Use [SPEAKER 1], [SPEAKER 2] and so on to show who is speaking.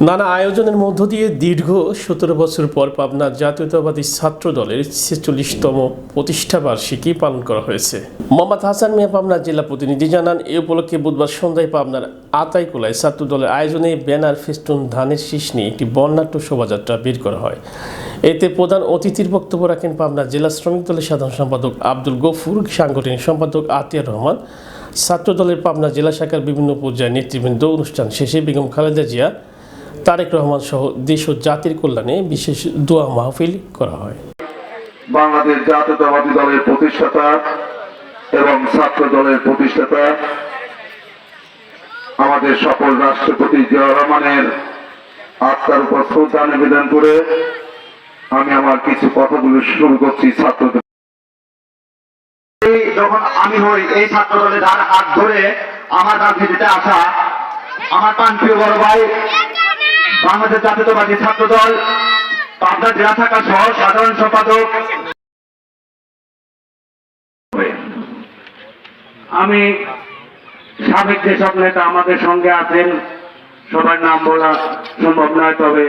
[SPEAKER 1] নানা আয়োজনের মধ্য দিয়ে দীর্ঘ ১৭ বছর পর পাবনা জাতীয়তাবাদী ছাত্র দলের ৪৬তম প্রতিষ্ঠাবার্ষিকী পালন করা হয়েছে। মোহাম্মদ হাসান মিয়া পাবনা জেলা প্রতিনিধি জানান, এ উপলক্ষে বুধবার সন্ধ্যায় পাবনার আতাইকুলায় ছাত্র দলের আয়োজনে ব্যানার, ফেস্টুন, ধানের শীষ নিয়ে একটি বর্ণাঢ্য শোভাযাত্রা বের করা হয়। এতে প্রধান অতিথির বক্তব্য রাখেন পাবনা জেলা শ্রমিক দলের সাধারণ সম্পাদক আব্দুল গফুর, সাংগঠনিক সম্পাদক আতিয়ার রহমান, ছাত্র দলের পাবনা জেলা শাখার বিভিন্ন পর্যায়ের নেতৃবৃন্দ। অনুষ্ঠান শেষে বেগম খালেদা জিয়া, তারেক রহমান সহ দেশ ও জাতির কল্যাণে বিশেষ দোয়া মাহফিল করা হয়।
[SPEAKER 2] বাংলাদেশ জাতীয়তাবাদী দলের প্রতিষ্ঠাতা এবং ছাত্র দলের প্রতিষ্ঠাতা আমাদের সকল রাষ্ট্রপতি জিয়াউর রহমানের আত্মার উপর শ্রদ্ধা নিবেদন করে আমি আমার কিছু কথাগুলো শুরু করছি। ছাত্রদের
[SPEAKER 3] যখন আমি হই এই ছাত্র দলে যার হাত ধরে আমার রাজনীতিতে আসা আমার প্রাণপ্রিয় বড় ভাই বাংলাদেশ জাতীয়তাবাদী ছাত্র দল পাবনা জেলা শাখা সহ সাধারণ সম্পাদক, আমি সাবেক যেসব নেতা আমাদের সঙ্গে আছেন সবার নাম বলা সম্ভব নয়, তবে